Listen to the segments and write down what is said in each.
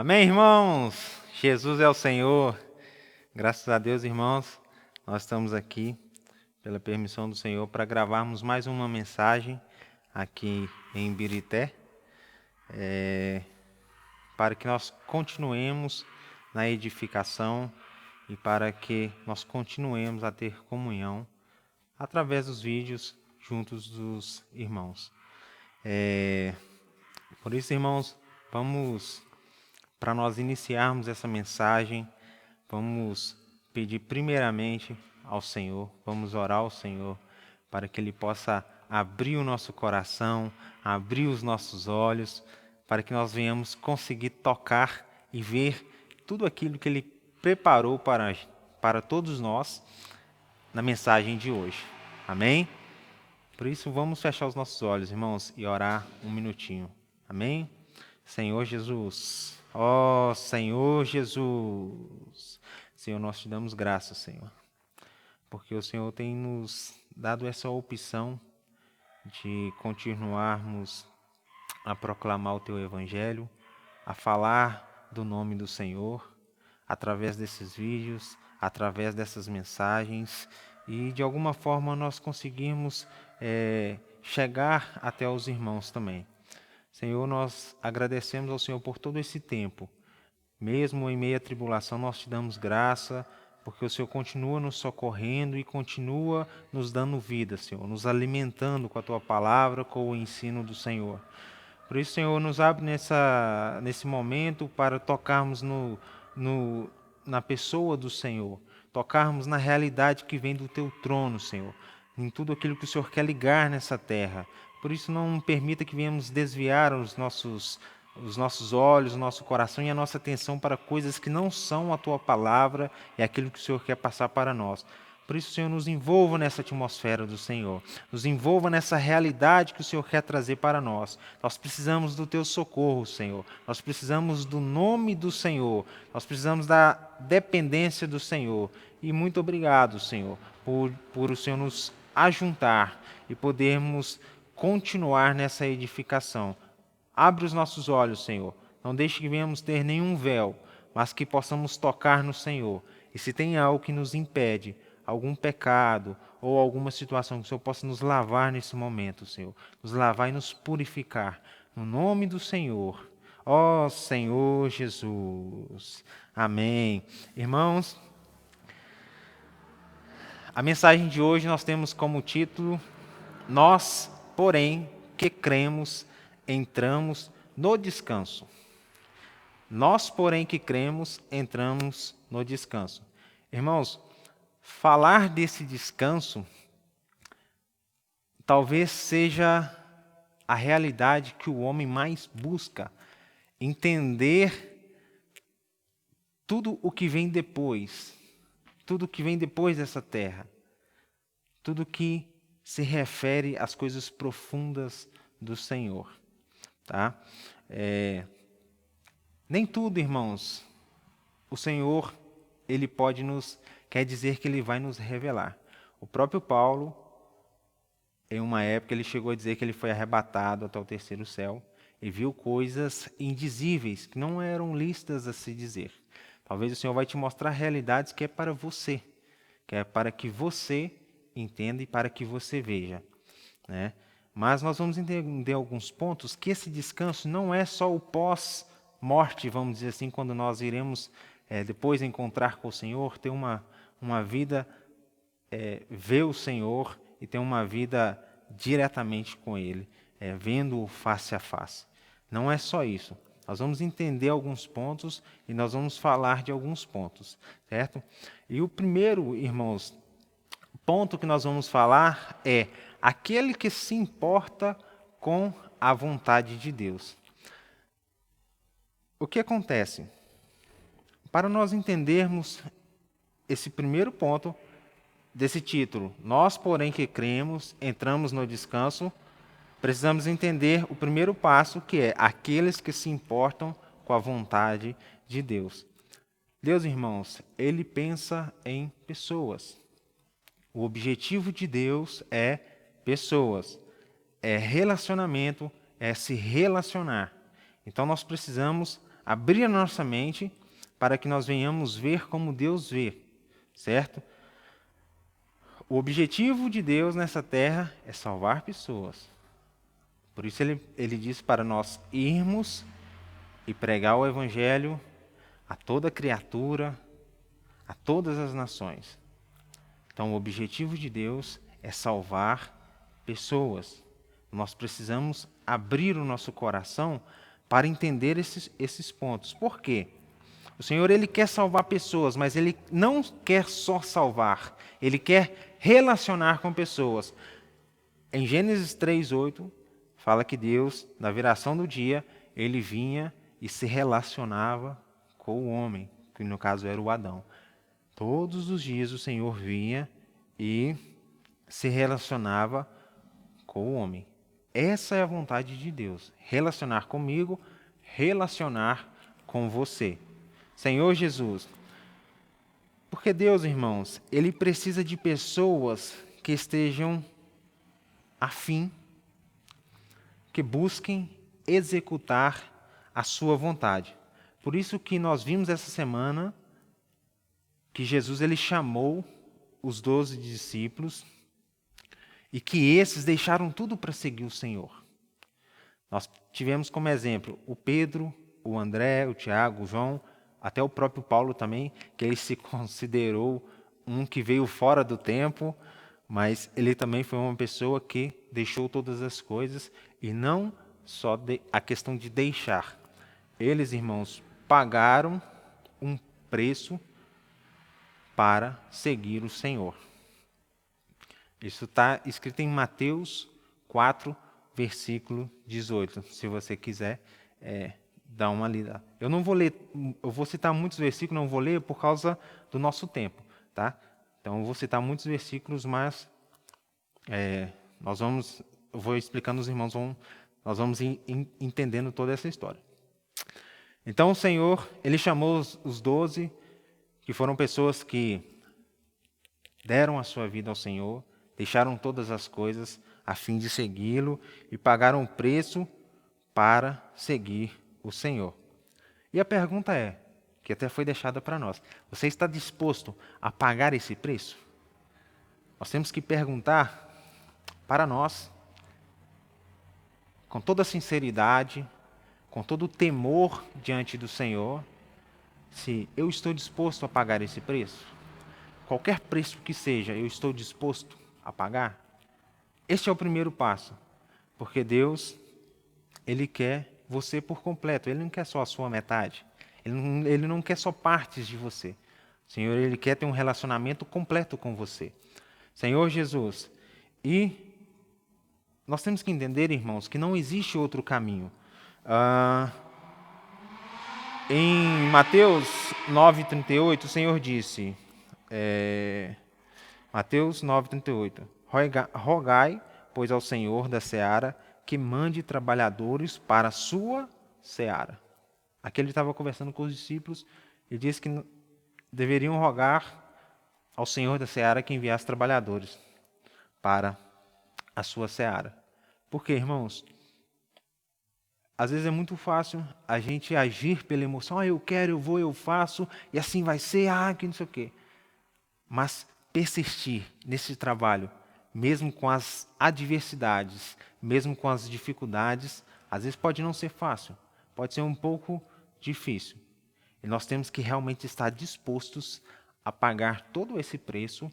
Amém, irmãos? Jesus é o Senhor. Graças a Deus, irmãos, nós estamos aqui, pela permissão do Senhor, para gravarmos mais uma mensagem aqui em Birité, para que nós continuemos na edificação e para que nós continuemos a ter comunhão através dos vídeos juntos dos irmãos. Por isso, irmãos, para nós iniciarmos essa mensagem, vamos pedir primeiramente ao Senhor, vamos orar ao Senhor para que Ele possa abrir o nosso coração, abrir os nossos olhos, para que nós venhamos conseguir tocar e ver tudo aquilo que Ele preparou para todos nós na mensagem de hoje. Amém? Por isso, vamos fechar os nossos olhos, irmãos, e orar um minutinho. Amém? Senhor Jesus, ó Senhor Jesus, Senhor, nós te damos graças, Senhor, porque o Senhor tem nos dado essa opção de continuarmos a proclamar o teu evangelho, a falar do nome do Senhor, através desses vídeos, através dessas mensagens, e de alguma forma nós conseguirmos chegar até os irmãos também. Senhor, nós agradecemos ao Senhor por todo esse tempo. Mesmo em meio à tribulação, nós te damos graça, porque o Senhor continua nos socorrendo e continua nos dando vida, Senhor, nos alimentando com a tua palavra, com o ensino do Senhor. Por isso, Senhor, nos abre nesse momento para tocarmos na pessoa do Senhor, tocarmos na realidade que vem do teu trono, Senhor, em tudo aquilo que o Senhor quer ligar nessa terra. Por isso, não permita que venhamos desviar os nossos olhos, o nosso coração e a nossa atenção para coisas que não são a tua palavra e aquilo que o Senhor quer passar para nós. Por isso, Senhor, nos envolva nessa atmosfera do Senhor, nos envolva nessa realidade que o Senhor quer trazer para nós. Nós precisamos do teu socorro, Senhor, nós precisamos do nome do Senhor, nós precisamos da dependência do Senhor. E muito obrigado, Senhor, por o Senhor nos ajuntar e podermos continuar nessa edificação. Abre os nossos olhos, Senhor. Não deixe que venhamos ter nenhum véu, mas que possamos tocar no Senhor. E se tem algo que nos impede, algum pecado ou alguma situação, que o Senhor possa nos lavar nesse momento, Senhor. Nos lavar e nos purificar. No nome do Senhor. Ó Senhor Jesus. Amém. Irmãos, a mensagem de hoje nós temos como título: Nós, porém, que cremos, entramos no descanso. Nós, porém, que cremos, entramos no descanso. Irmãos, falar desse descanso talvez seja a realidade que o homem mais busca, entender tudo o que vem depois, tudo o que vem depois dessa terra, tudo que se refere às coisas profundas do Senhor. Tá? Nem tudo, irmãos, o Senhor quer dizer que Ele vai nos revelar. O próprio Paulo, em uma época, ele chegou a dizer que ele foi arrebatado até o terceiro céu e viu coisas indizíveis, que não eram listas a se dizer. Talvez o Senhor vai te mostrar realidades que é para você, que é para que você entenda e para que você veja, né? Mas nós vamos entender alguns pontos que esse descanso não é só o pós-morte, vamos dizer assim, quando nós iremos depois encontrar com o Senhor, ter uma vida, ver o Senhor e ter uma vida diretamente com Ele, vendo-o face a face. Não é só isso. Nós vamos entender alguns pontos e nós vamos falar de alguns pontos, certo? E o primeiro, irmãos, ponto que nós vamos falar é aquele que se importa com a vontade de Deus. O que acontece? Para nós entendermos esse primeiro ponto desse título, nós, porém, que cremos, entramos no descanso, precisamos entender o primeiro passo, que é aqueles que se importam com a vontade de Deus. Deus, irmãos, Ele pensa em pessoas. O objetivo de Deus é pessoas, é relacionamento, é se relacionar. Então nós precisamos abrir a nossa mente para que nós venhamos ver como Deus vê, certo? O objetivo de Deus nessa terra é salvar pessoas. Por isso ele diz para nós irmos e pregar o evangelho a toda criatura, a todas as nações. Então, o objetivo de Deus é salvar pessoas. Nós precisamos abrir o nosso coração para entender esses pontos. Por quê? O Senhor, Ele quer salvar pessoas, mas Ele não quer só salvar. Ele quer relacionar com pessoas. Em Gênesis 3:8, fala que Deus, na viração do dia, Ele vinha e se relacionava com o homem, que no caso era o Adão. Todos os dias o Senhor vinha e se relacionava com o homem. Essa é a vontade de Deus, relacionar comigo, relacionar com você. Senhor Jesus, porque Deus, irmãos, Ele precisa de pessoas que estejam afim, que busquem executar a sua vontade. Por isso que nós vimos essa semana que Jesus ele chamou os 12 discípulos e que esses deixaram tudo para seguir o Senhor. Nós tivemos como exemplo o Pedro, o André, o Tiago, o João, até o próprio Paulo também, que ele se considerou um que veio fora do tempo, mas ele também foi uma pessoa que deixou todas as coisas e não só a questão de deixar. Eles, irmãos, pagaram um preço para seguir o Senhor. Isso está escrito em Mateus 4, versículo 18. Se você quiser dar uma lida. Eu não vou ler, eu vou citar muitos versículos, não vou ler por causa do nosso tempo, tá? Então eu vou citar muitos versículos, mas eu vou explicando, os irmãos nós vamos entendendo toda essa história. Então o Senhor, Ele chamou os 12, que foram pessoas que deram a sua vida ao Senhor, deixaram todas as coisas a fim de segui-lo e pagaram o preço para seguir o Senhor. E a pergunta que até foi deixada para nós, você está disposto a pagar esse preço? Nós temos que perguntar para nós, com toda a sinceridade, com todo o temor diante do Senhor, se eu estou disposto a pagar esse preço. Qualquer preço que seja, eu estou disposto a pagar. Este é o primeiro passo, porque Deus, Ele quer você por completo, Ele não quer só a sua metade, Ele não quer só partes de você. O Senhor, Ele quer ter um relacionamento completo com você. Senhor Jesus, e nós temos que entender, irmãos, que não existe outro caminho. Em Mateus 9:38, o Senhor disse, Mateus 9:38, rogai, pois ao Senhor da seara, que mande trabalhadores para a sua seara. Aqui ele estava conversando com os discípulos e disse que deveriam rogar ao Senhor da seara que enviasse trabalhadores para a sua seara. Por quê, irmãos? Às vezes é muito fácil a gente agir pela emoção. Eu quero, eu vou, eu faço, e assim vai ser, que não sei o quê. Mas persistir nesse trabalho, mesmo com as adversidades, mesmo com as dificuldades, às vezes pode não ser fácil, pode ser um pouco difícil. E nós temos que realmente estar dispostos a pagar todo esse preço,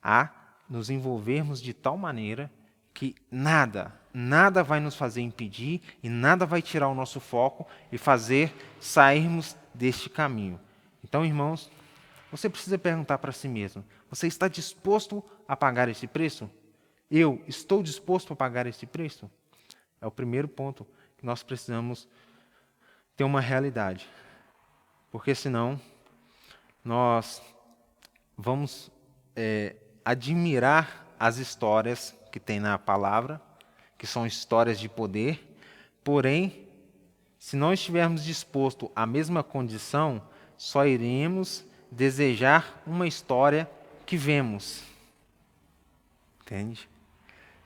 a nos envolvermos de tal maneira que nada vai nos fazer impedir e nada vai tirar o nosso foco e fazer sairmos deste caminho. Então, irmãos, você precisa perguntar para si mesmo, você está disposto a pagar esse preço? Eu estou disposto a pagar esse preço? É o primeiro ponto que nós precisamos ter uma realidade. Porque senão nós vamos admirar as histórias que tem na palavra, que são histórias de poder, porém, se não estivermos dispostos à mesma condição, só iremos desejar uma história que vemos. Entende?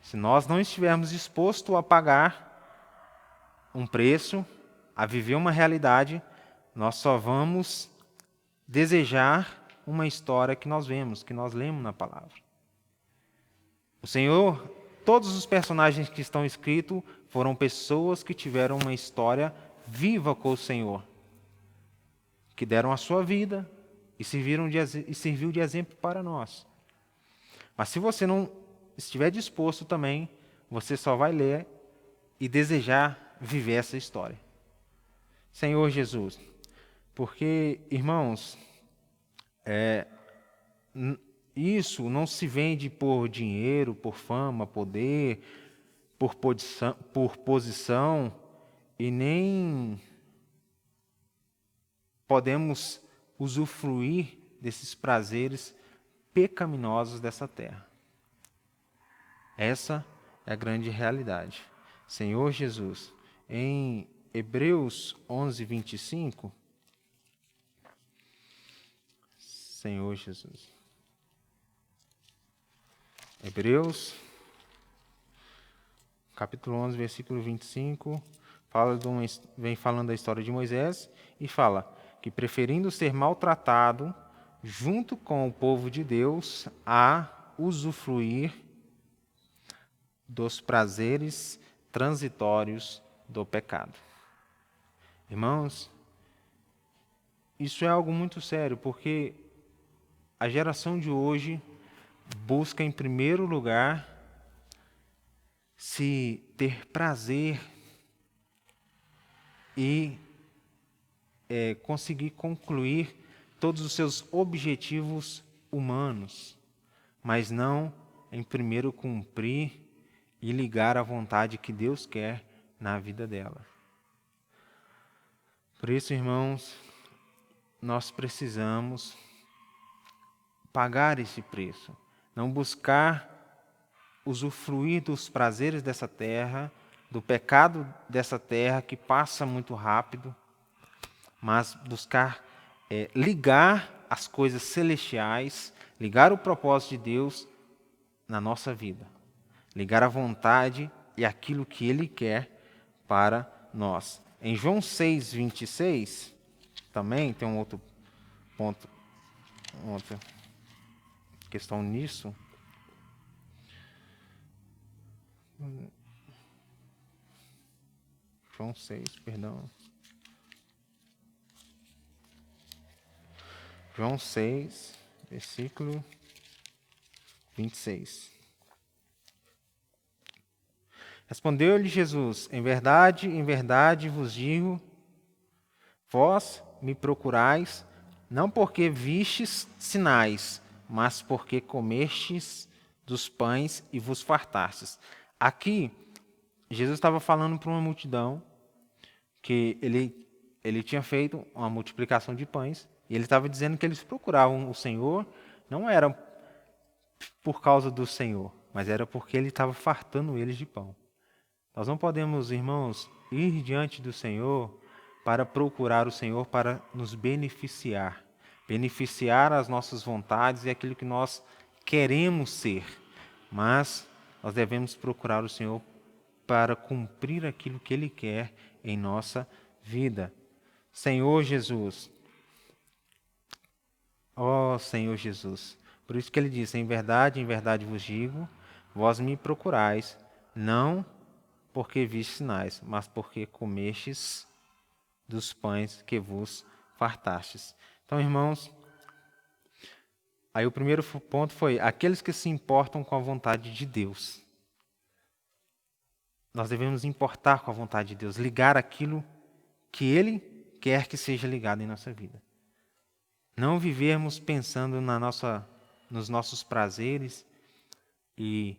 Se nós não estivermos dispostos a pagar um preço, a viver uma realidade, nós só vamos desejar uma história que nós vemos, que nós lemos na palavra. O Senhor, todos os personagens que estão escritos foram pessoas que tiveram uma história viva com o Senhor, que deram a sua vida e serviu de exemplo para nós. Mas se você não estiver disposto também, você só vai ler e desejar viver essa história. Senhor Jesus, porque, irmãos, isso não se vende por dinheiro, por fama, poder, por posição, e nem podemos usufruir desses prazeres pecaminosos dessa terra. Essa é a grande realidade. Senhor Jesus, em Hebreus 11, 25, Senhor Jesus. Hebreus, capítulo 11, versículo 25, vem falando da história de Moisés e fala que, preferindo ser maltratado junto com o povo de Deus a usufruir dos prazeres transitórios do pecado. Irmãos, isso é algo muito sério, porque a geração de hoje busca, em primeiro lugar, se ter prazer e conseguir concluir todos os seus objetivos humanos, mas não, em primeiro, cumprir e ligar a vontade que Deus quer na vida dela. Por isso, irmãos, nós precisamos pagar esse preço. Não buscar usufruir dos prazeres dessa terra, do pecado dessa terra que passa muito rápido, mas buscar ligar as coisas celestiais, ligar o propósito de Deus na nossa vida, ligar a vontade e aquilo que Ele quer para nós. Em João 6, 26, também tem um outro ponto, uma outra questão nisso. João 6, perdão. João 6, versículo 26. Respondeu-lhe Jesus: em verdade vos digo, vós me procurais, não porque vistes sinais, mas porque comestes dos pães e vos fartastes. Aqui, Jesus estava falando para uma multidão que ele tinha feito uma multiplicação de pães, e ele estava dizendo que eles procuravam o Senhor, não era por causa do Senhor, mas era porque ele estava fartando eles de pão. Nós não podemos, irmãos, ir diante do Senhor para procurar o Senhor para nos beneficiar as nossas vontades e aquilo que nós queremos ser, mas nós devemos procurar o Senhor para cumprir aquilo que Ele quer em nossa vida. Senhor Jesus, ó Senhor Jesus, por isso que Ele diz: em verdade vos digo, vós me procurais, não porque vistes sinais, mas porque comestes dos pães que vos fartastes. Então, irmãos, aí o primeiro ponto foi aqueles que se importam com a vontade de Deus. Nós devemos importar com a vontade de Deus, ligar aquilo que Ele quer que seja ligado em nossa vida. Não vivermos pensando nos nossos prazeres e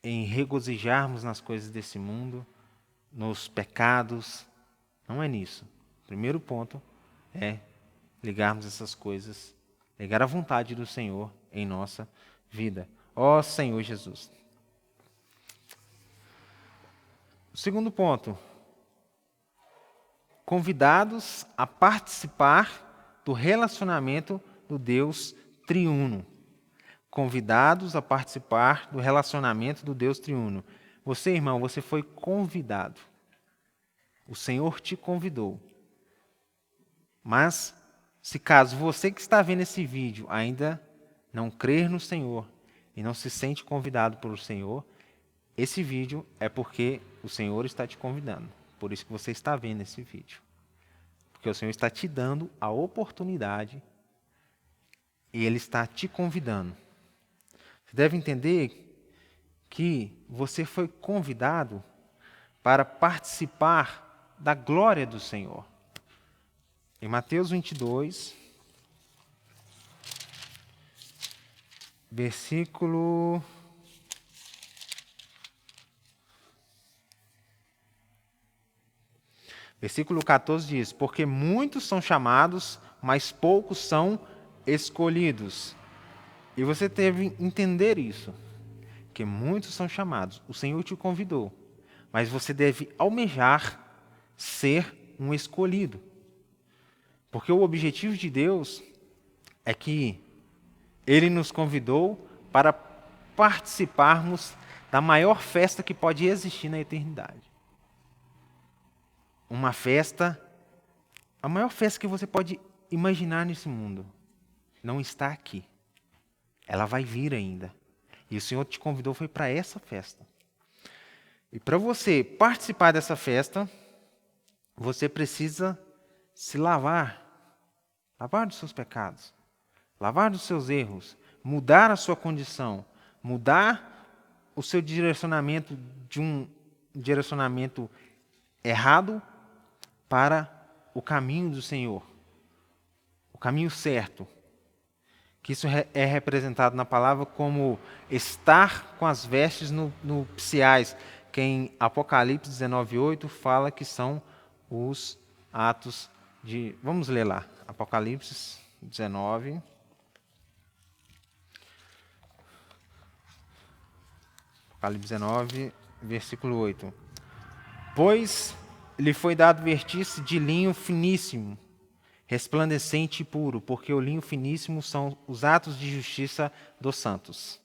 em regozijarmos nas coisas desse mundo, nos pecados. Não é nisso. O primeiro ponto é ligarmos essas coisas, ligar a vontade do Senhor em nossa vida. Ó Senhor Jesus. O segundo ponto, convidados a participar do relacionamento do Deus triuno. Convidados a participar do relacionamento do Deus triuno. Você, irmão, você foi convidado. O Senhor te convidou. Mas, se caso você que está vendo esse vídeo ainda não crer no Senhor e não se sente convidado pelo Senhor, esse vídeo é porque o Senhor está te convidando. Por isso que você está vendo esse vídeo. Porque o Senhor está te dando a oportunidade e Ele está te convidando. Você deve entender que você foi convidado para participar da glória do Senhor. Em Mateus 22, versículo 14 diz: porque muitos são chamados, mas poucos são escolhidos. E você deve entender isso, que muitos são chamados. O Senhor te convidou, mas você deve almejar ser um escolhido. Porque o objetivo de Deus é que Ele nos convidou para participarmos da maior festa que pode existir na eternidade. Uma festa, a maior festa que você pode imaginar nesse mundo, não está aqui. Ela vai vir ainda. E o Senhor te convidou foi para essa festa. E para você participar dessa festa, você precisa se lavar dos seus pecados, lavar dos seus erros, mudar a sua condição, mudar o seu direcionamento de um direcionamento errado para o caminho do Senhor, o caminho certo. Que isso é representado na palavra como estar com as vestes nupciais, que em Apocalipse 19:8 fala que são os atos de... Vamos ler lá, Apocalipse 19. Apocalipse 19, versículo 8. Pois lhe foi dado vestir-se de linho finíssimo, resplandecente e puro, porque o linho finíssimo são os atos de justiça dos santos.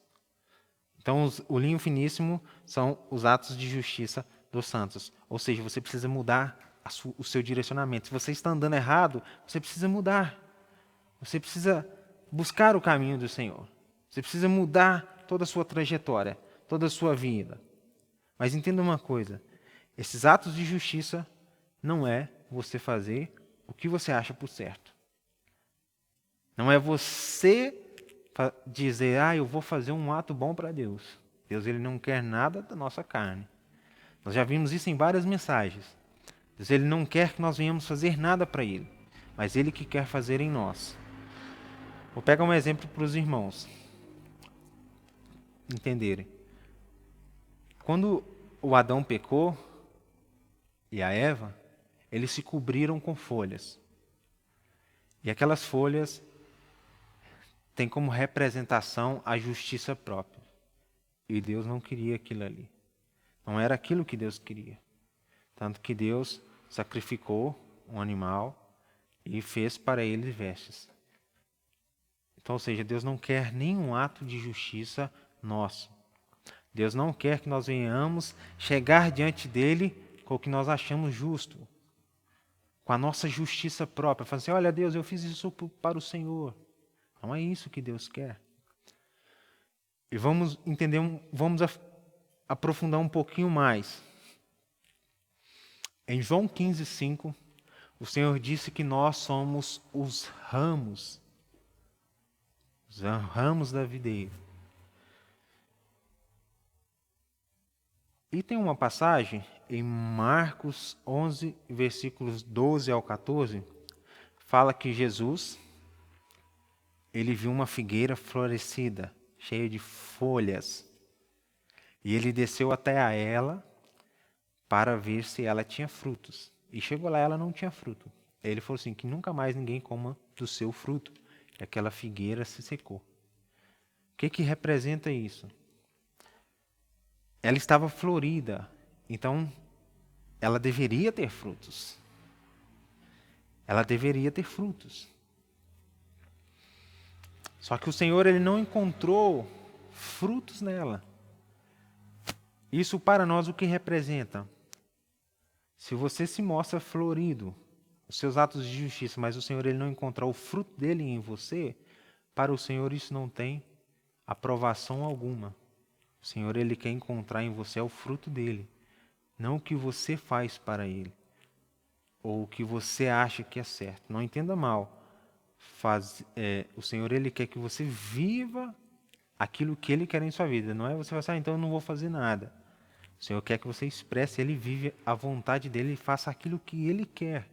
Então, o linho finíssimo são os atos de justiça dos santos. Ou seja, você precisa mudar o seu direcionamento. Se você está andando errado, você precisa mudar. Você precisa buscar o caminho do Senhor. Você precisa mudar toda a sua trajetória, toda a sua vida. Mas entenda uma coisa, esses atos de justiça não é você fazer o que você acha por certo. Não é você dizer, eu vou fazer um ato bom para Deus. Deus ele não quer nada da nossa carne. Nós já vimos isso em várias mensagens. Deus ele não quer que nós venhamos fazer nada para Ele, mas Ele que quer fazer em nós. Vou pegar um exemplo para os irmãos entenderem. Quando o Adão pecou e a Eva, eles se cobriram com folhas. E aquelas folhas têm como representação a justiça própria. E Deus não queria aquilo ali. Não era aquilo que Deus queria. Tanto que Deus sacrificou um animal e fez para eles vestes. Então, ou seja, Deus não quer nenhum ato de justiça nosso. Deus não quer que nós venhamos chegar diante dele com o que nós achamos justo. Com a nossa justiça própria. Falar assim, olha Deus, eu fiz isso para o Senhor. Não é isso que Deus quer. E vamos entender, vamos aprofundar um pouquinho mais. Em João 15:5, o Senhor disse que nós somos os ramos da videira. E tem uma passagem em Marcos 11, versículos 12 ao 14, fala que Jesus, ele viu uma figueira florescida, cheia de folhas, e ele desceu até a ela para ver se ela tinha frutos. E chegou lá, ela não tinha fruto. Ele falou assim, que nunca mais ninguém coma do seu fruto. E aquela figueira se secou. O que representa isso? Ela estava florida, então ela deveria ter frutos. Ela deveria ter frutos. Só que o Senhor ele não encontrou frutos nela. Isso para nós o que representa? Se você se mostra florido, os seus atos de justiça, mas o Senhor ele não encontrar o fruto dele em você, para o Senhor isso não tem aprovação alguma. O Senhor ele quer encontrar em você o fruto dele, não o que você faz para ele, ou o que você acha que é certo. Não entenda mal. O Senhor ele quer que você viva aquilo que ele quer em sua vida. Não é você falar assim, então eu não vou fazer nada. O Senhor quer que você expresse, ele vive a vontade dele e faça aquilo que ele quer.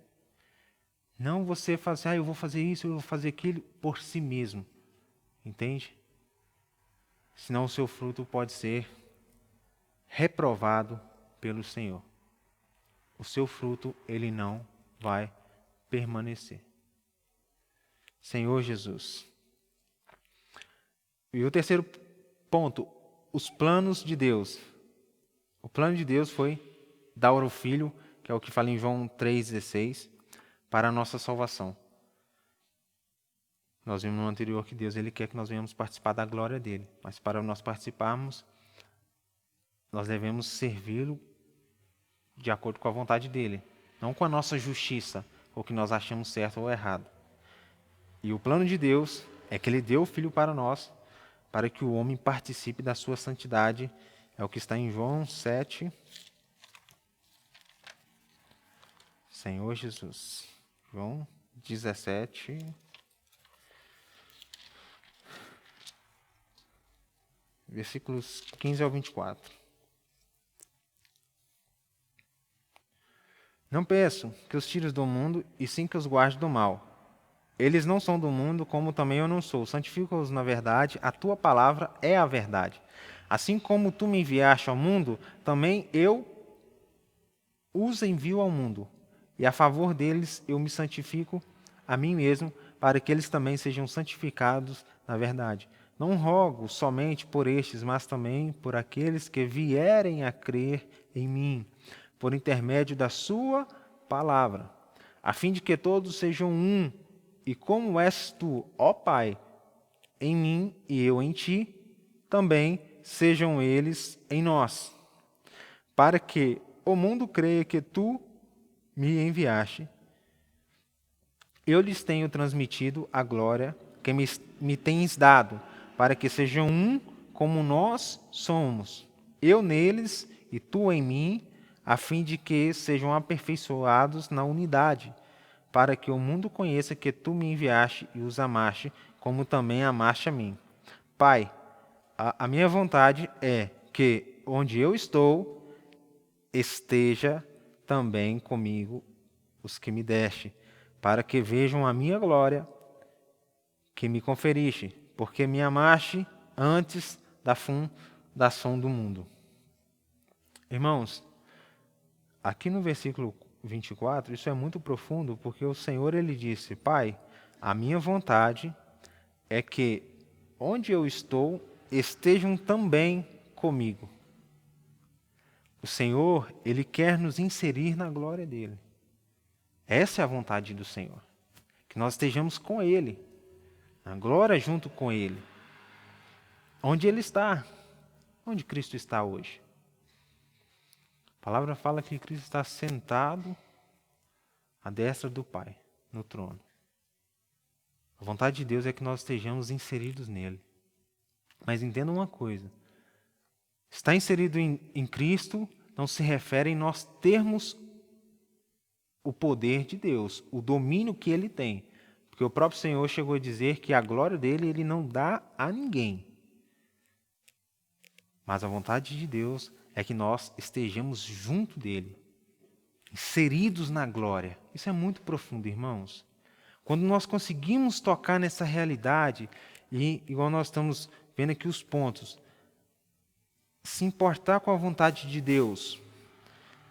Não você fazer, eu vou fazer isso, eu vou fazer aquilo por si mesmo. Entende? Senão o seu fruto pode ser reprovado pelo Senhor. O seu fruto, ele não vai permanecer. Senhor Jesus. E o terceiro ponto, os planos de Deus. O plano de Deus foi dar o Filho, que é o que fala em João 3,16, para a nossa salvação. Nós vimos no anterior que Deus ele quer que nós venhamos participar da glória dele. Mas para nós participarmos, nós devemos servi-lo de acordo com a vontade dele. Não com a nossa justiça, ou que nós achamos certo ou errado. E o plano de Deus é que ele deu o Filho para nós, para que o homem participe da sua santidade. É o que está em João 7. Senhor Jesus. João 17. Versículos 15 ao 24. Não peço que os tires do mundo, e sim que os guarde do mal. Eles não são do mundo, como também eu não sou. Santifica-os na verdade, a tua palavra é a verdade. Assim como tu me enviaste ao mundo, também eu os envio ao mundo. E a favor deles eu me santifico a mim mesmo, para que eles também sejam santificados na verdade. Não rogo somente por estes, mas também por aqueles que vierem a crer em mim, por intermédio da sua palavra, a fim de que todos sejam um, e como és tu, ó Pai, em mim e eu em ti, também sejam eles em nós, para que o mundo creia que tu me enviaste. Eu lhes tenho transmitido a glória que me tens dado, para que sejam um como nós somos, eu neles e tu em mim, a fim de que sejam aperfeiçoados na unidade, para que o mundo conheça que tu me enviaste e os amaste, como também amaste a mim. Pai, a minha vontade é que onde eu estou, esteja também comigo os que me deste, para que vejam a minha glória que me conferiste, porque me amaste antes da fundação do mundo. Irmãos, aqui no versículo 24, isso é muito profundo, porque o Senhor ele disse, Pai, a minha vontade é que onde eu estou, estejam também comigo. O Senhor, ele quer nos inserir na glória dele. Essa é a vontade do Senhor, que nós estejamos com ele, na glória junto com ele. Onde ele está? Onde Cristo está hoje? A palavra fala que Cristo está sentado à destra do Pai, no trono. A vontade de Deus é que nós estejamos inseridos nele. Mas entenda uma coisa, estar inserido em Cristo não se refere em nós termos o poder de Deus, o domínio que ele tem. Porque o próprio Senhor chegou a dizer que a glória dele ele não dá a ninguém. Mas a vontade de Deus é que nós estejamos junto dele, inseridos na glória. Isso é muito profundo, irmãos. Quando nós conseguimos tocar nessa realidade, e igual nós estamos vendo aqui os pontos, se importar com a vontade de Deus,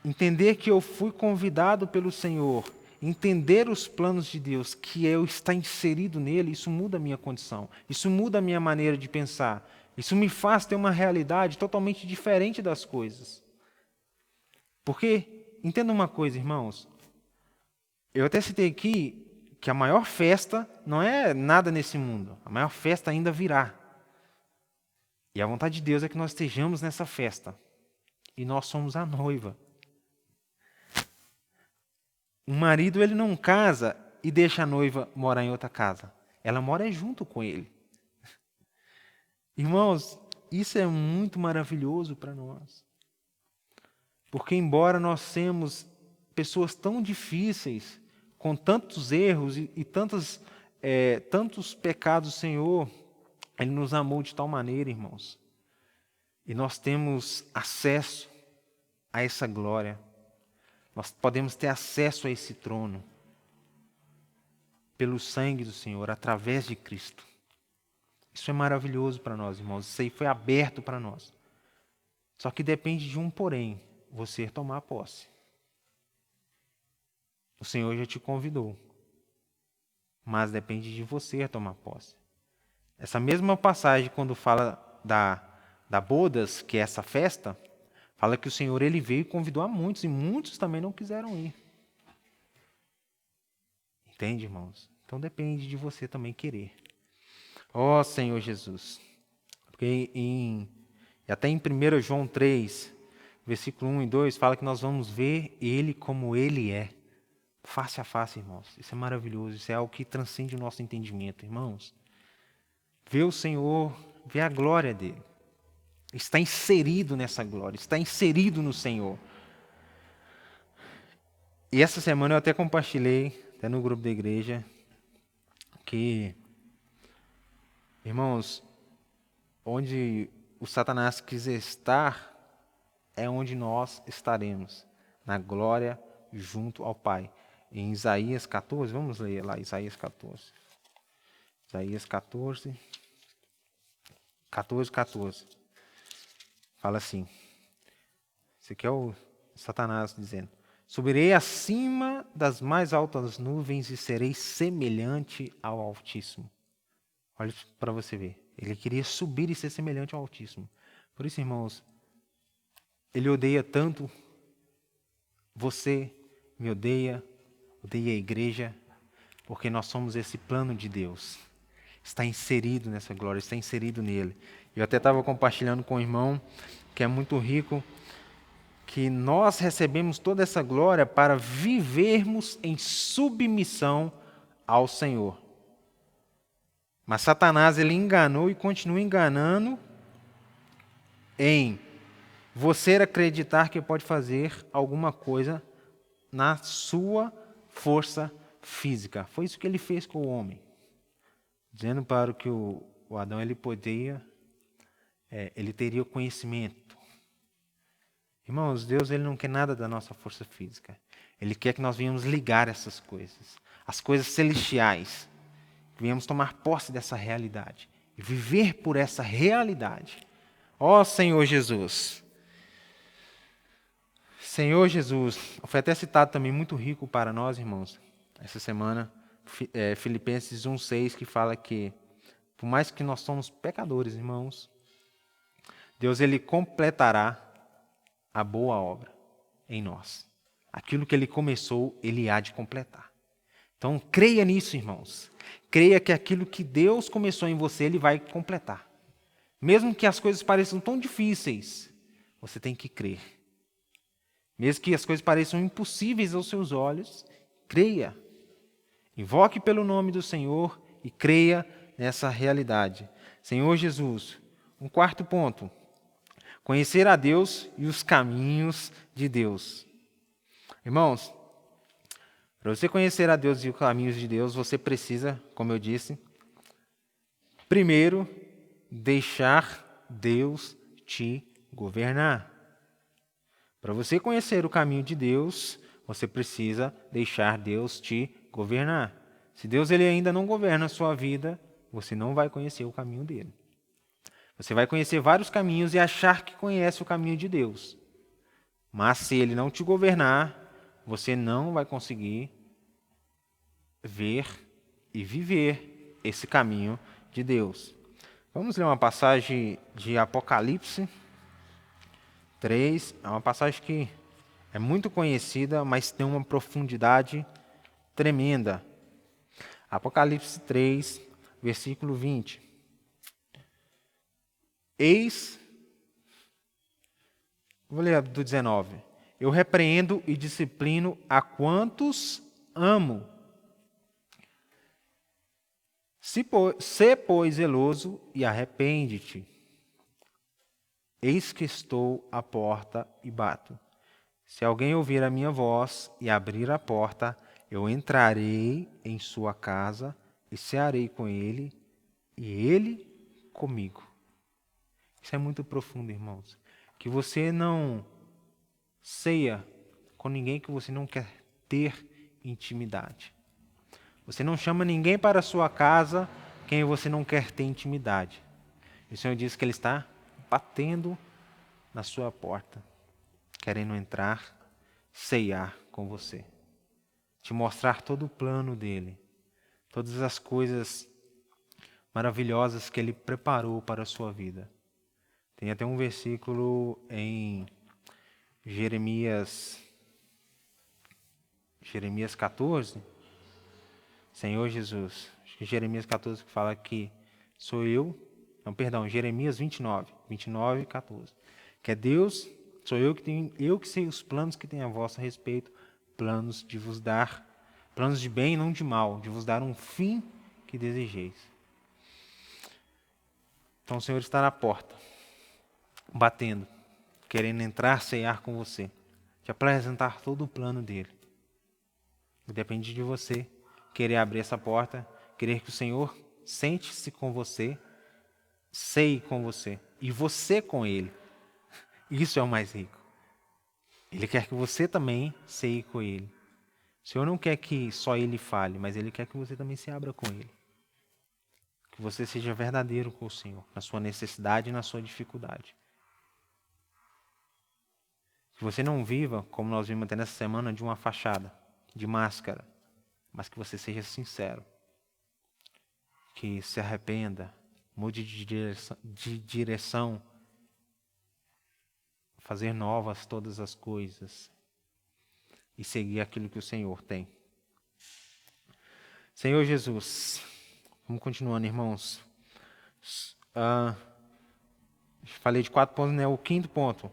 entender que eu fui convidado pelo Senhor, entender os planos de Deus, que eu estar inserido nele, isso muda a minha condição, isso muda a minha maneira de pensar, isso me faz ter uma realidade totalmente diferente das coisas. Porque, entenda uma coisa, irmãos, eu até citei aqui que a maior festa não é nada nesse mundo, a maior festa ainda virá. E a vontade de Deus é que nós estejamos nessa festa, e nós somos a noiva. Um marido, ele não casa e deixa a noiva morar em outra casa. Ela mora junto com ele. Irmãos, isso é muito maravilhoso para nós. Porque embora nós temos pessoas tão difíceis, com tantos erros e tantos pecados, o Senhor, Ele nos amou de tal maneira, irmãos. E nós temos acesso a essa glória. Nós podemos ter acesso a esse trono pelo sangue do Senhor, através de Cristo. Isso é maravilhoso para nós, irmãos. Isso aí foi aberto para nós. Só que depende de um porém, você tomar posse. O Senhor já te convidou, mas depende de você tomar posse. Essa mesma passagem, quando fala da bodas, que é essa festa, fala que o Senhor ele veio e convidou a muitos, e muitos também não quiseram ir. Entende, irmãos? Então depende de você também querer. Ó Senhor Jesus. Porque até em 1 João 3, versículo 1 e 2, fala que nós vamos ver Ele como Ele é. Face a face, irmãos. Isso é maravilhoso. Isso é algo que transcende o nosso entendimento, irmãos. Ver o Senhor, ver a glória dEle. Está inserido nessa glória. Está inserido no Senhor. E essa semana eu até compartilhei, até no grupo da igreja, que, irmãos, onde o Satanás quiser estar, é onde nós estaremos, na glória junto ao Pai. Em Isaías 14, vamos ler lá, Isaías 14. Isaías 14, 14. Fala assim, esse aqui é o Satanás dizendo: subirei acima das mais altas nuvens e serei semelhante ao Altíssimo. Olha para você ver. Ele queria subir e ser semelhante ao Altíssimo. Por isso, irmãos, Ele odeia tanto você, me odeia a igreja, porque nós somos esse plano de Deus. Está inserido nessa glória, está inserido nele. Eu até estava compartilhando com o irmão, que é muito rico, que nós recebemos toda essa glória para vivermos em submissão ao Senhor. Mas Satanás, ele enganou e continua enganando em você acreditar que pode fazer alguma coisa na sua força física. Foi isso que ele fez com o homem. Dizendo para que o Adão ele teria o conhecimento. Irmãos, Deus ele não quer nada da nossa força física. Ele quer que nós venhamos ligar essas coisas. As coisas celestiais. Venhamos tomar posse dessa realidade. E viver por essa realidade. Ó Senhor Jesus. Senhor Jesus. Foi até citado também muito rico para nós, irmãos. Essa semana, Filipenses 1,6, que fala que, por mais que nós somos pecadores, irmãos, Deus ele completará a boa obra em nós. Aquilo que Ele começou, Ele há de completar. Então, creia nisso, irmãos. Creia que aquilo que Deus começou em você, Ele vai completar. Mesmo que as coisas pareçam tão difíceis, você tem que crer. Mesmo que as coisas pareçam impossíveis aos seus olhos, creia. Invoque pelo nome do Senhor e creia nessa realidade. Senhor Jesus, um quarto ponto. Conhecer a Deus e os caminhos de Deus. Irmãos, para você conhecer a Deus e os caminhos de Deus, você precisa, como eu disse, primeiro, deixar Deus te governar. Para você conhecer o caminho de Deus, você precisa deixar Deus te governar. Se Deus ele ainda não governa a sua vida, você não vai conhecer o caminho dele. Você vai conhecer vários caminhos e achar que conhece o caminho de Deus. Mas se Ele não te governar, você não vai conseguir ver e viver esse caminho de Deus. Vamos ler uma passagem de Apocalipse 3. É uma passagem que é muito conhecida, mas tem uma profundidade tremenda. Apocalipse 3, versículo 20. Vou ler do 19. eu repreendo e disciplino a quantos amo. Sê, pois, zeloso e arrepende-te. Eis que estou à porta e bato. Se alguém ouvir a minha voz e abrir a porta, eu entrarei em sua casa e cearei com ele e ele comigo. Isso é muito profundo, irmãos. Que você não ceia com ninguém que você não quer ter intimidade. Você não chama ninguém para a sua casa quem você não quer ter intimidade. E o Senhor diz que Ele está batendo na sua porta, querendo entrar, ceiar com você. Te mostrar todo o plano dEle, todas as coisas maravilhosas que Ele preparou para a sua vida. Tem até um versículo em Jeremias 14, Senhor Jesus, acho que Jeremias 14 que fala que sou eu, não, perdão, Jeremias 29, 14, que é Deus, sou eu que sei os planos que tenho a vosso respeito, planos de vos dar, planos de bem e não de mal, de vos dar um fim que desejeis. Então o Senhor está na porta, batendo, querendo entrar, ceiar com você, te apresentar todo o plano dele. Depende de você querer abrir essa porta, querer que o Senhor sente-se com você, ceie com você, e você com Ele. Isso é o mais rico. Ele quer que você também ceie com Ele. O Senhor não quer que só Ele fale, mas Ele quer que você também se abra com Ele. Que você seja verdadeiro com o Senhor, na sua necessidade e na sua dificuldade. Que você não viva, como nós vimos até nessa semana, de uma fachada, de máscara, mas que você seja sincero. Que se arrependa, mude de direção, fazer novas todas as coisas e seguir aquilo que o Senhor tem. Senhor Jesus, vamos continuando, irmãos. Falei de 4 pontos, né? O 5º ponto,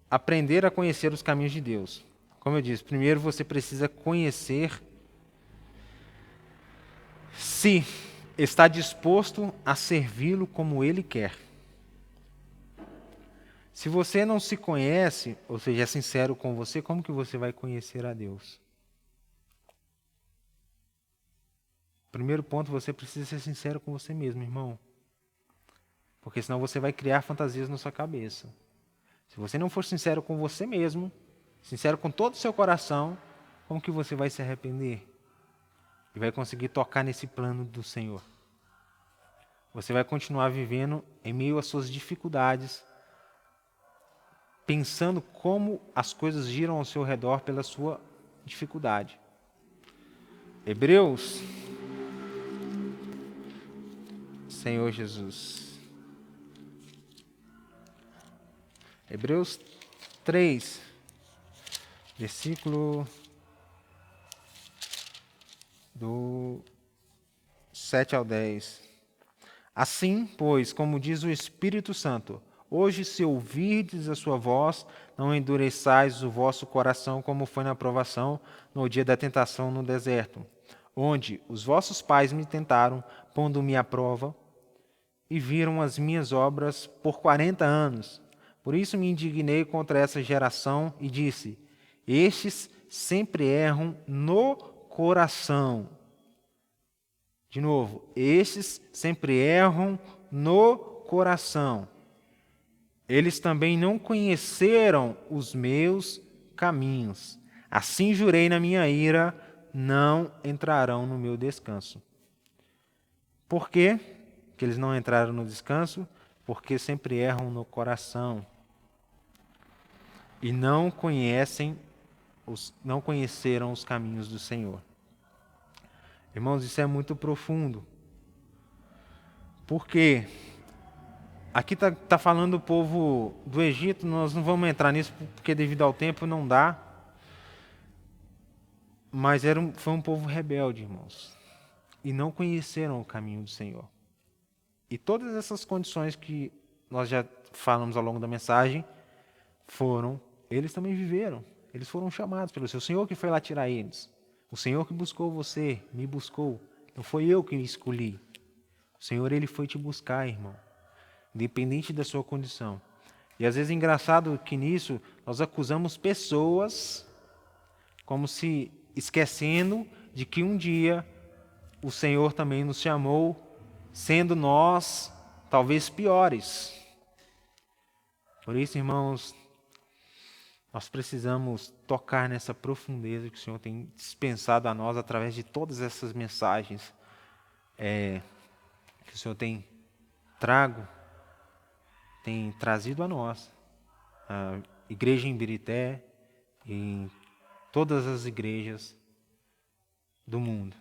aprender a conhecer os caminhos de Deus. Como eu disse, primeiro você precisa conhecer se está disposto a servi-lo como Ele quer. Se você não se conhece, ou seja, é sincero com você, como que você vai conhecer a Deus? Primeiro ponto, você precisa ser sincero com você mesmo, irmão. Porque senão você vai criar fantasias na sua cabeça. Se você não for sincero com você mesmo, sincero com todo o seu coração, como que você vai se arrepender? E vai conseguir tocar nesse plano do Senhor. Você vai continuar vivendo em meio às suas dificuldades, pensando como as coisas giram ao seu redor pela sua dificuldade. Hebreus, Senhor Jesus. Hebreus 3, versículo do 7 ao 10. Assim, pois, como diz o Espírito Santo, hoje, se ouvirdes a sua voz, não endureçais o vosso coração, como foi na provação, no dia da tentação no deserto, onde os vossos pais me tentaram, pondo-me à prova, e viram as minhas obras por 40 anos. Por isso me indignei contra essa geração e disse: estes sempre erram no coração. De novo, estes sempre erram no coração. Eles também não conheceram os meus caminhos. Assim jurei na minha ira, não entrarão no meu descanso. Por quê que eles não entraram no descanso? Porque sempre erram no coração. E não conheceram os caminhos do Senhor. Irmãos, isso é muito profundo. Por quê? Aqui está falando o povo do Egito, nós não vamos entrar nisso porque devido ao tempo não dá. Mas foi um povo rebelde, irmãos. E não conheceram o caminho do Senhor. E todas essas condições que nós já falamos ao longo da mensagem foram eles também viveram. Eles foram chamados pelo Senhor. O Senhor que foi lá tirar eles. O Senhor que buscou você, me buscou. Não foi eu que me escolhi. O Senhor, Ele foi te buscar, irmão. Independente da sua condição. E às vezes é engraçado que nisso nós acusamos pessoas como se esquecendo de que um dia o Senhor também nos chamou, sendo nós talvez piores. Por isso, irmãos, nós precisamos tocar nessa profundeza que o Senhor tem dispensado a nós através de todas essas mensagens que o Senhor tem trazido a nós. A igreja em Birité e em todas as igrejas do mundo.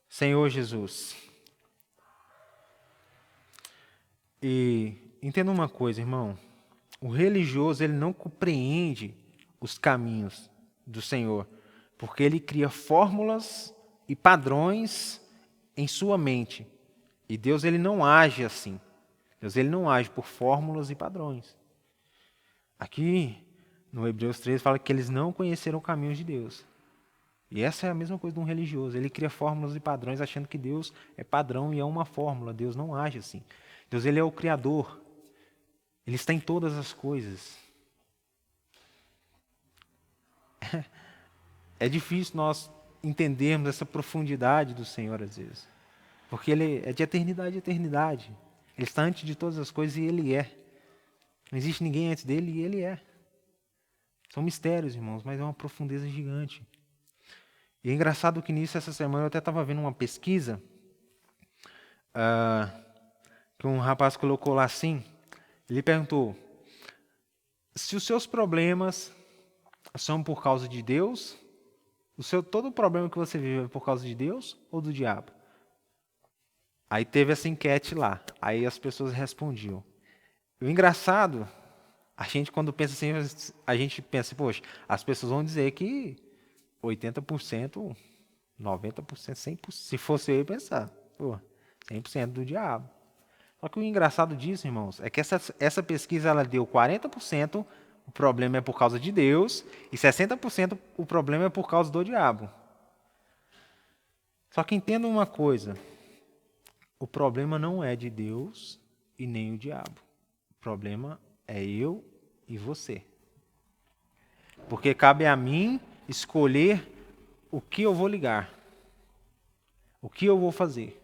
Senhor Jesus. E entenda uma coisa, irmão. O religioso, ele não compreende os caminhos do Senhor, porque ele cria fórmulas e padrões em sua mente. E Deus, ele não age assim. Deus, ele não age por fórmulas e padrões. Aqui, no Hebreus 13, fala que eles não conheceram o caminho de Deus. E essa é a mesma coisa de um religioso. Ele cria fórmulas e padrões achando que Deus é padrão e é uma fórmula. Deus não age assim. Deus, ele é o Criador. Ele está em todas as coisas. É difícil nós entendermos essa profundidade do Senhor às vezes. Porque Ele é de eternidade a eternidade. Ele está antes de todas as coisas e Ele é. Não existe ninguém antes dele e Ele é. São mistérios, irmãos, mas é uma profundeza gigante. E é engraçado que nisso, essa semana, eu até estava vendo uma pesquisa que um rapaz colocou lá assim. Ele perguntou se os seus problemas são por causa de Deus, todo o problema que você vive é por causa de Deus ou do diabo? Aí teve essa enquete lá. Aí as pessoas respondiam. E o engraçado, a gente quando pensa assim, a gente pensa, poxa, as pessoas vão dizer que 80%, 90%, 100%, se fosse eu pensar, 100% do diabo. Só que o engraçado disso, irmãos, é que essa pesquisa ela deu 40% o problema é por causa de Deus e 60% o problema é por causa do diabo. Só que entenda uma coisa, o problema não é de Deus e nem o diabo. O problema é eu e você. Porque cabe a mim escolher o que eu vou ligar, o que eu vou fazer.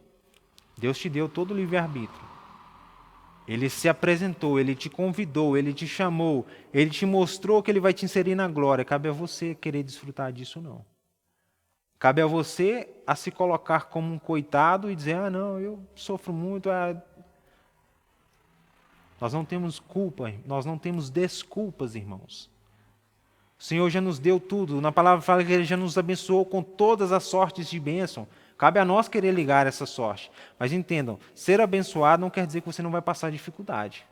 Deus te deu todo o livre-arbítrio. Ele se apresentou, Ele te convidou, Ele te chamou, Ele te mostrou que Ele vai te inserir na glória. Cabe a você querer desfrutar disso ou não. Cabe a você a se colocar como um coitado e dizer, não, eu sofro muito. Nós não temos culpa, nós não temos desculpas, irmãos. O Senhor já nos deu tudo. Na palavra fala que Ele já nos abençoou com todas as sortes de bênção. Cabe a nós querer ligar essa sorte. Mas entendam, ser abençoado não quer dizer que você não vai passar dificuldade.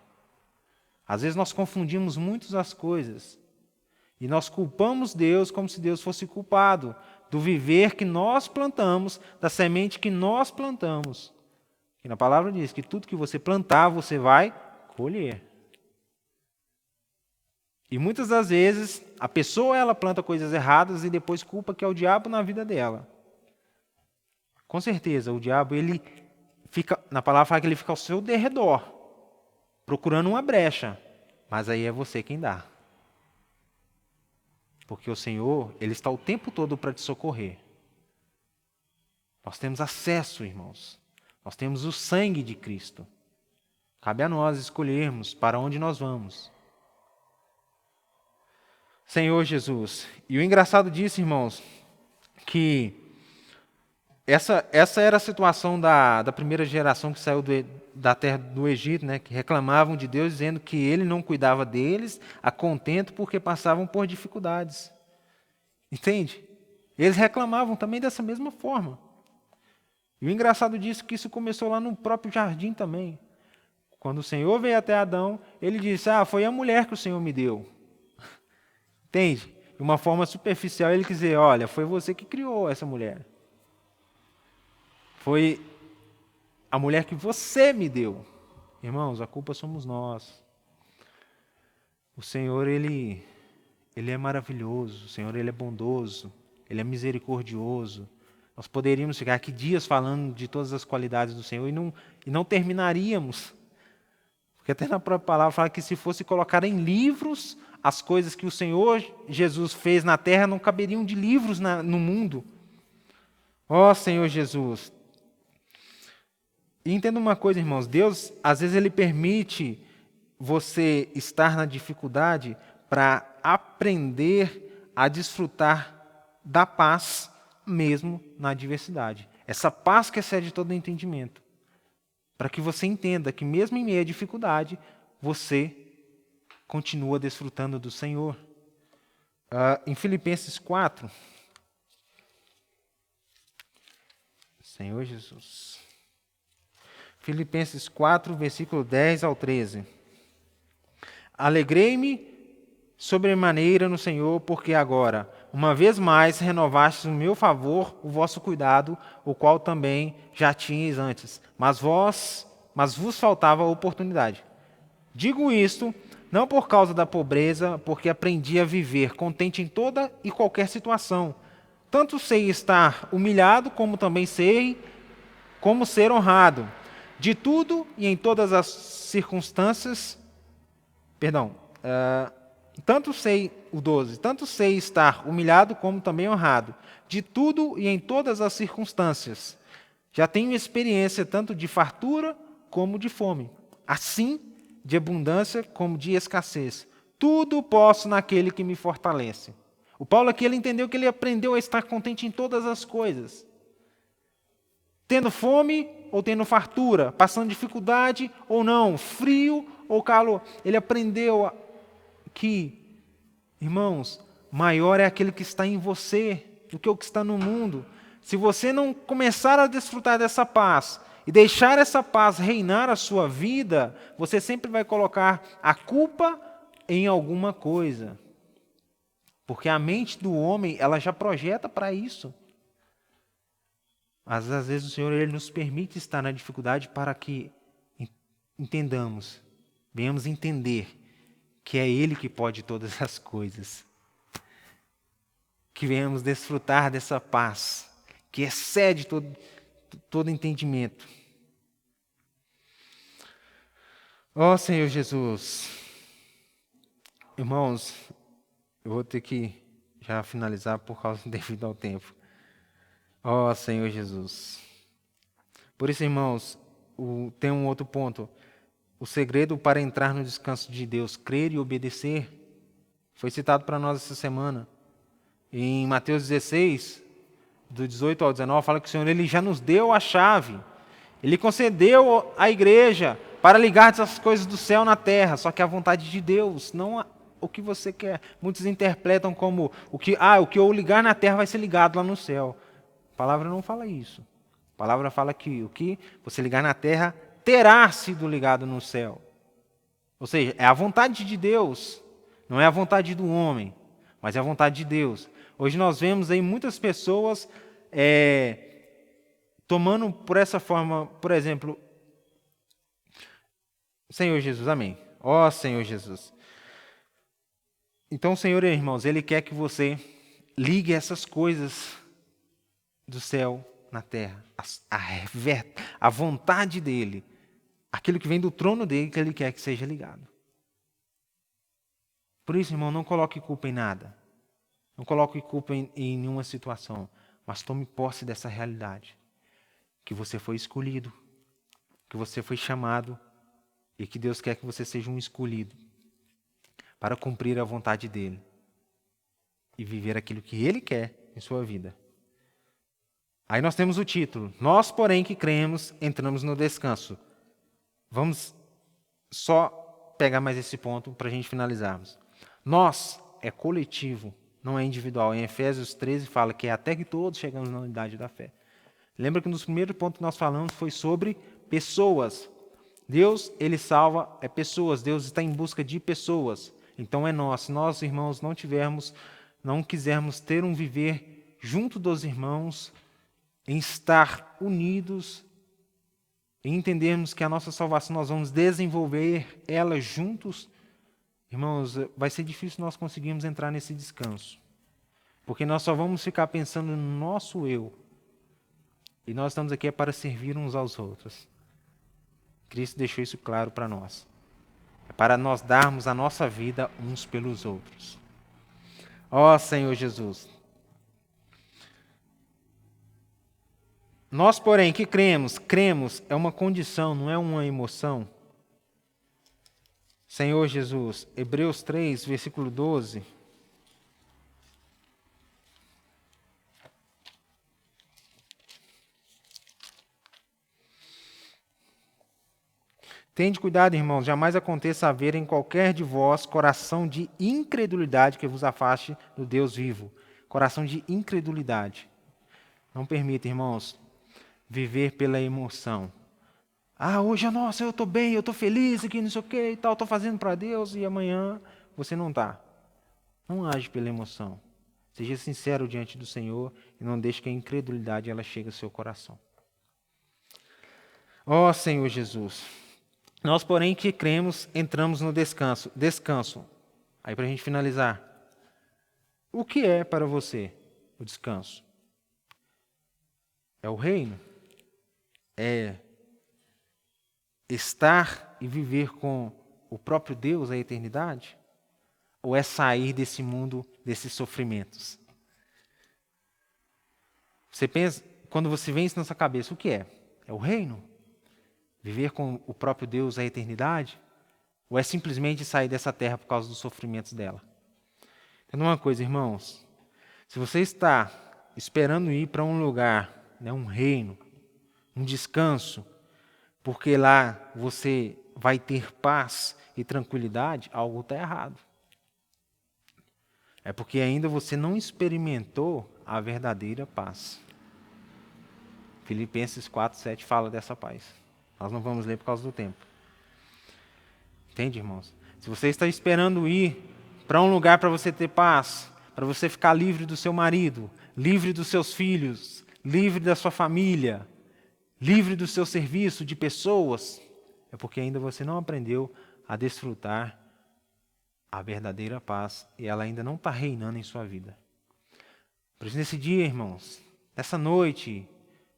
Às vezes nós confundimos muito as coisas. E nós culpamos Deus como se Deus fosse culpado do viver que nós plantamos, da semente que nós plantamos. E na palavra diz que tudo que você plantar, você vai colher. E muitas das vezes, a pessoa ela planta coisas erradas e depois culpa que é o diabo na vida dela. Com certeza, o diabo, ele fica, na palavra fala que ele fica ao seu derredor, procurando uma brecha. Mas aí é você quem dá. Porque o Senhor, Ele está o tempo todo para te socorrer. Nós temos acesso, irmãos. Nós temos o sangue de Cristo. Cabe a nós escolhermos para onde nós vamos. Senhor Jesus. E o engraçado disso, irmãos, que essa era a situação da primeira geração que saiu da terra do Egito, né, que reclamavam de Deus, dizendo que Ele não cuidava deles a contento porque passavam por dificuldades. Entende? Eles reclamavam também dessa mesma forma. E o engraçado disso é que isso começou lá no próprio jardim também. Quando o Senhor veio até Adão, Ele disse, foi a mulher que o Senhor me deu. Entende? De uma forma superficial, Ele quis dizer, olha, foi você que criou essa mulher. Foi a mulher que você me deu. Irmãos, a culpa somos nós. O Senhor, Ele é maravilhoso, o Senhor, Ele é bondoso, Ele é misericordioso. Nós poderíamos ficar aqui dias falando de todas as qualidades do Senhor e não terminaríamos. Porque até na própria palavra fala que se fosse colocar em livros as coisas que o Senhor Jesus fez na terra, não caberiam de livros no mundo. Ó Senhor Jesus. E entenda uma coisa, irmãos, Deus, às vezes, Ele permite você estar na dificuldade para aprender a desfrutar da paz mesmo na adversidade. Essa paz que excede todo entendimento. Para que você entenda que mesmo em meio à dificuldade, você continua desfrutando do Senhor. Em Filipenses 4, Senhor Jesus. Filipenses 4, versículo 10 ao 13. Alegrei-me sobremaneira no Senhor, porque agora, uma vez mais, renovastes no meu favor o vosso cuidado, o qual também já tinhais antes. Mas vos faltava oportunidade. Digo isto, não por causa da pobreza, porque aprendi a viver contente em toda e qualquer situação. Tanto sei estar humilhado, como também sei como ser honrado. De tudo e em todas as circunstâncias, tanto sei estar humilhado como também honrado. De tudo e em todas as circunstâncias. Já tenho experiência tanto de fartura como de fome. Assim, de abundância como de escassez. Tudo posso naquele que me fortalece. O Paulo aqui, ele entendeu que ele aprendeu a estar contente em todas as coisas. Tendo fome ou tendo fartura, passando dificuldade ou não, frio ou calor. Ele aprendeu que, irmãos, maior é aquele que está em você do que o que está no mundo. Se você não começar a desfrutar dessa paz e deixar essa paz reinar a sua vida, você sempre vai colocar a culpa em alguma coisa. Porque a mente do homem, ela já projeta para isso. Mas às vezes o Senhor, Ele nos permite estar na dificuldade para que entendamos, venhamos entender que é Ele que pode todas as coisas. Que venhamos desfrutar dessa paz, que excede todo entendimento. Ó Senhor Jesus, irmãos, eu vou ter que já finalizar por causa devido ao tempo. Ó Senhor Jesus. Por isso, irmãos, tem um outro ponto. O segredo para entrar no descanso de Deus, crer e obedecer, foi citado para nós essa semana. Em Mateus 16, do 18 ao 19, fala que o Senhor, Ele já nos deu a chave. Ele concedeu à igreja para ligar as coisas do céu na terra, só que a vontade de Deus, não o que você quer. Muitos interpretam como o que eu ligar na terra vai ser ligado lá no céu. A palavra não fala isso. A palavra fala que o que você ligar na terra terá sido ligado no céu. Ou seja, é a vontade de Deus, não é a vontade do homem, mas é a vontade de Deus. Hoje nós vemos aí muitas pessoas tomando por essa forma, por exemplo, Senhor Jesus, amém. Ó Senhor Jesus. Então, Senhor, irmãos, Ele quer que você ligue essas coisas do céu na terra, a vontade dEle, aquilo que vem do trono dEle, que Ele quer que seja ligado. Por isso, irmão, não coloque culpa em nada. Não coloque culpa em nenhuma situação, mas tome posse dessa realidade. Que você foi escolhido, que você foi chamado e que Deus quer que você seja um escolhido para cumprir a vontade dEle e viver aquilo que Ele quer em sua vida. Aí nós temos o título, nós, porém, que cremos, entramos no descanso. Vamos só pegar mais esse ponto para a gente finalizarmos. Nós é coletivo, não é individual. Em Efésios 13 fala que é até que todos chegamos na unidade da fé. Lembra que nos primeiros pontos que nós falamos foi sobre pessoas. Deus, Ele salva pessoas. Deus está em busca de pessoas. Então é nós. Se nós, irmãos, não quisermos ter um viver junto dos irmãos, em estar unidos, em entendermos que a nossa salvação nós vamos desenvolver ela juntos, Irmãos, vai ser difícil nós conseguirmos entrar nesse descanso, porque nós só vamos ficar pensando no nosso eu, e nós estamos aqui para servir uns aos outros. Cristo deixou isso claro para nós. É para nós darmos a nossa vida uns pelos outros. Ó Senhor Jesus. Nós, porém, que cremos é uma condição, não é uma emoção. Senhor Jesus, Hebreus 3, versículo 12. Tende cuidado, irmãos, jamais aconteça haver em qualquer de vós coração de incredulidade que vos afaste do Deus vivo. Coração de incredulidade. Não permita, irmãos, viver pela emoção. Hoje, nossa, eu estou bem, eu estou feliz aqui, não sei o que e tal, estou fazendo para Deus, e amanhã você não está. Não age pela emoção. Seja sincero diante do Senhor e não deixe que a incredulidade ela chegue ao seu coração. Ó Senhor Jesus, nós, porém, que cremos, entramos no descanso. Descanso. Aí, para a gente finalizar. O que é para você o descanso? É o reino? É estar e viver com o próprio Deus a eternidade? Ou é sair desse mundo, desses sofrimentos? Você pensa, quando você vem isso na sua cabeça, o que é? É o reino? Viver com o próprio Deus a eternidade? Ou é simplesmente sair dessa terra por causa dos sofrimentos dela? Entenda uma coisa, irmãos. Se você está esperando ir para um lugar, um reino, um descanso, porque lá você vai ter paz e tranquilidade, algo está errado. É porque ainda você não experimentou a verdadeira paz. Filipenses 4:7 fala dessa paz. Nós não vamos ler por causa do tempo. Entende, irmãos? Se você está esperando ir para um lugar para você ter paz, para você ficar livre do seu marido, livre dos seus filhos, livre da sua família, livre do seu serviço, de pessoas, é porque ainda você não aprendeu a desfrutar a verdadeira paz e ela ainda não está reinando em sua vida. Por isso, nesse dia, irmãos, nessa noite,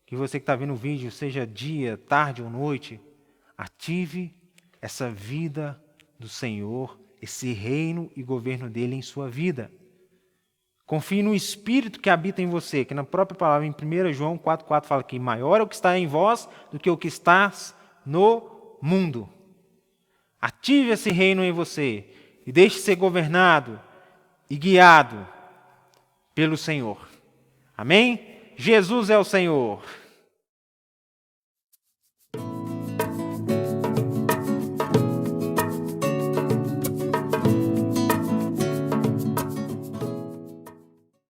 que você que está vendo o vídeo, seja dia, tarde ou noite, ative essa vida do Senhor, esse reino e governo dele em sua vida. Confie no Espírito que habita em você, que na própria palavra, em 1 João 4,4 fala que maior é o que está em vós do que o que está no mundo. Ative esse reino em você e deixe ser governado e guiado pelo Senhor. Amém? Jesus é o Senhor.